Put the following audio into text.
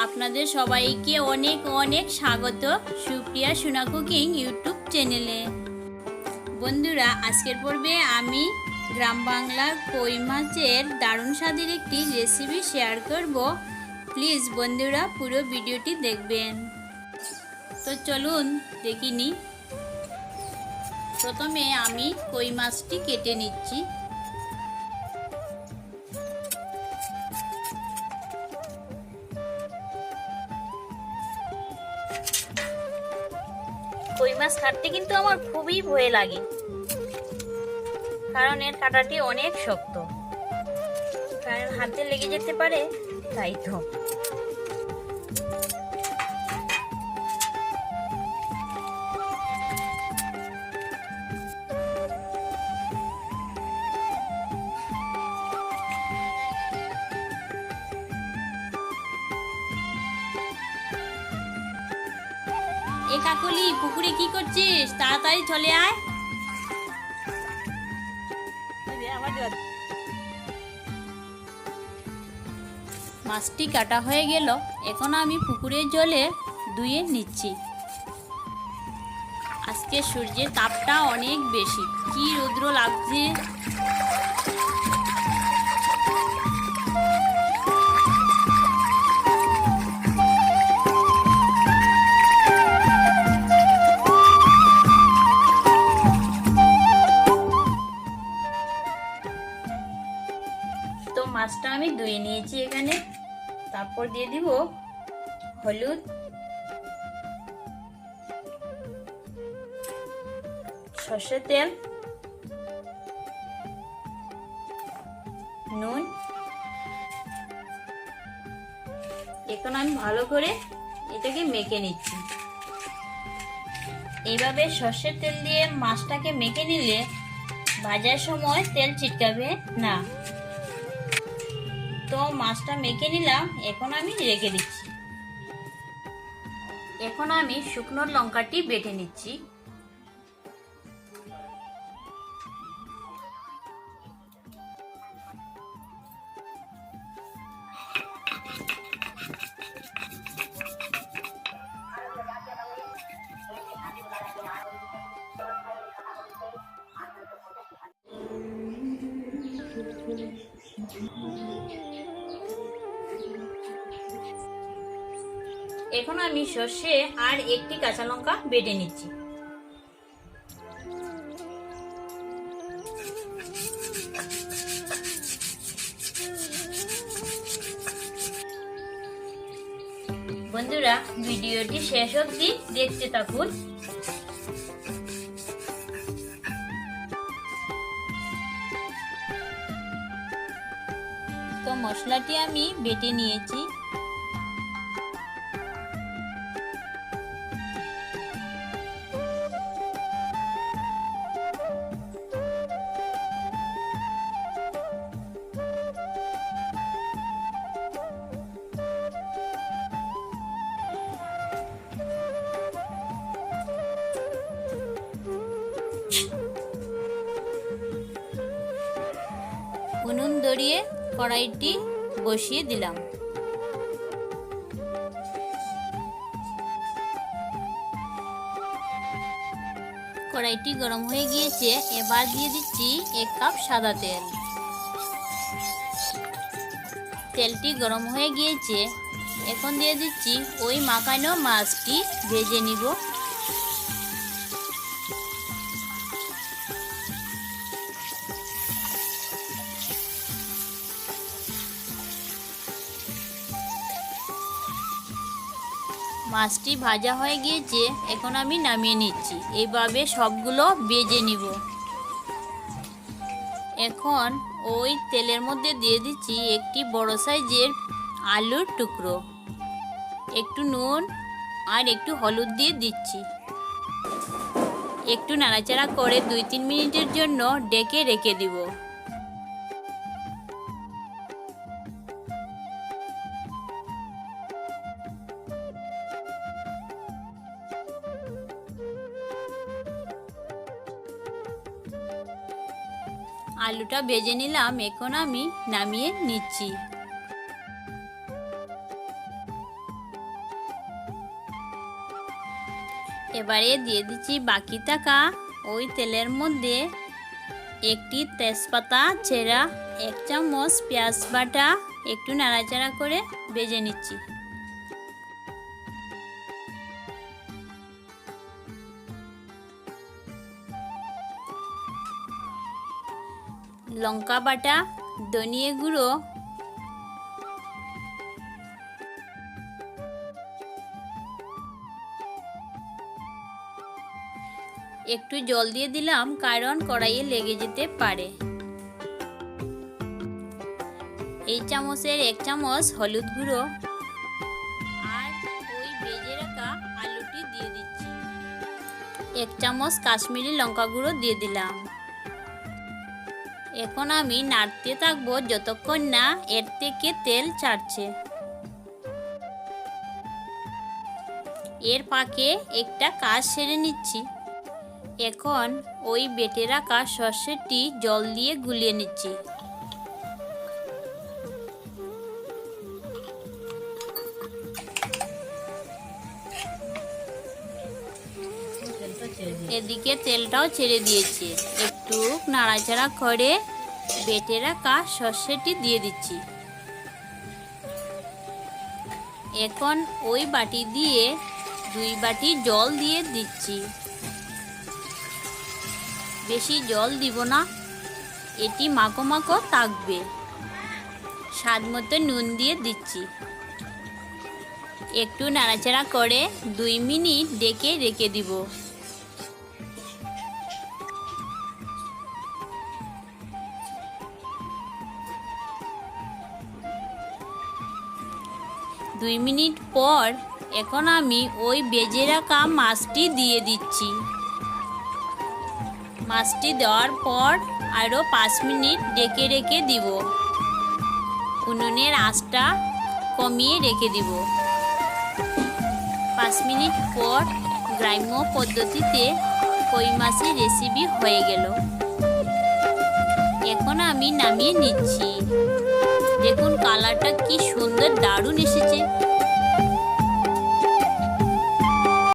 আপনাদের সবাইকে অনেক অনেক স্বাগত সুপ্রিয়া সুনা কুকিং ইউটিউব চ্যানেলে। বন্ধুরা, আজকের পর্বে আমি গ্রাম বাংলার কই মাছের দারুণ স্বাদের একটি রেসিপি শেয়ার করব। প্লিজ বন্ধুরা পুরো ভিডিওটি দেখবেন। তো চলুন দেখিনি। প্রথমে আমি কই মাছটি কেটে নিচ্ছি। কই মাছ কাটতে কিন্তু আমার খুবই ভয় লাগে, কারণ এর কাঁটাটি অনেক শক্ত, কারণ হাতে লেগে যেতে পারে, তাই তো। এ কাকলি, পুকুরে কি করছিস? তাড়াতাড়ি চলে আয়। মাছটি কাটা হয়ে গেল, এখন আমি পুকুরের জলে ধুয়ে নিচ্ছি। আজকে সূর্যের তাপটা অনেক বেশি, কি রৌদ্র লাগছে। তো মাছটা আমি ধুয়ে নিয়েছি এখানে। তারপর দিয়ে দিব হলুদ, সর্ষের তেল, নুন। এখন আমি ভালো করে এটাকে মেখে নিচ্ছি। এইভাবে সর্ষের তেল দিয়ে মাছটাকে মেখে নিলে ভাজার সময় তেল ছিটকাবে না। তো মাছটা মেখে নিলাম, এখন আমি রেখে দিচ্ছি। এখন আমি শুকনো লঙ্কাটি বেটে নিচ্ছি। এখন আমি সর্ষে আর একটি কাঁচা লঙ্কা বেটে নিচ্ছি। বন্ধুরা, ভিডিওটি শেষ অবধি দেখতে থাকুন। তো মশলাটি আমি বেটে নিয়েছি। উনুন ধরিয়ে কড়াইটি বসিয়ে দিলাম। কড়াইটি গরম হয়ে গিয়েছে, এবার দিয়ে দিচ্ছি 1 কাপ সাদা তেল। তেলটি গরম হয়ে গিয়েছে, এখন দিয়ে দিচ্ছি ওই মাখানো মাছটি, ভেজে নিব। মাছটি ভাজা হয়ে গিয়েছে, এখন আমি নামিয়ে নিচ্ছি। এইভাবে সবগুলো ভেজে নিব। এখন ওই তেলের মধ্যে দিয়ে দিচ্ছি একটি বড় সাইজের আলুর টুকরো, একটু নুন আর একটু হলুদ দিয়ে দিচ্ছি। একটু নাড়াচাড়া করে 2-3 মিনিটের জন্য ঢেকে রেখে দিব। আলুটা ভেজে নিলাম, এখন আমি নামিয়ে নিচ্ছি। এবারে দিয়ে দিচ্ছি বাকি থাকা ওই তেলের মধ্যে একটি তেজপাতা ছেঁড়া, 1 চামচ পেঁয়াজ বাটা, একটু নাড়াচাড়া করে ভেজে নিচ্ছি। লঙ্কা বাটা, ধনিয়া গুঁড়ো, একটু জল দিয়ে দিলাম কারণ কড়াইয়ে লেগে যেতে পারে। এই চামচের 1 চামচ হলুদ গুঁড়ো আর ওই ভেজে রাখা আলুটি দিয়ে দিচ্ছি। 1 চামচ কাশ্মীরি লঙ্কা গুঁড়ো দিয়ে দিলাম। এখন আমি নাড়তে থাকবো যতক্ষণ না এর থেকে তেল ছাড়ছে। এর ফাঁকে একটা কাজ সেরে নিচ্ছি। এখন ওই বেটে রাখা সর্ষেটি জল দিয়ে গুলিয়ে নিচ্ছি। এদিকে তেলটাও ছেড়ে দিয়েছি। একটু নাড়াচাড়া করে বেটে রাখা সর্ষেটি দিয়ে দিচ্ছি। এখন ওই বাটি দিয়ে 2 বাটি জল দিয়ে দিচ্ছি। বেশি জল দিব না, এটি মাখো মাখো থাকবে। স্বাদ মতো নুন দিয়ে দিচ্ছি। একটু নাড়াচাড়া করে 2 মিনিট ঢেকে রেখে দিব। দুই মিনিট পর এখন আমি ওই ভেজে রাখা মাছটি দিয়ে দিচ্ছি। মাছটি দেওয়ার পর আরও 5 মিনিট ঢেকে রেখে দিব। উনুনের আঁচটা কমিয়ে রেখে দিব। 5 মিনিট পর গ্রাম্য পদ্ধতিতে কই মাছের রেসিপি হয়ে গেল। এখন আমি নামিয়ে নিচ্ছি। দেখুন কালারটা কি সুন্দর, দারুণ এসেছে।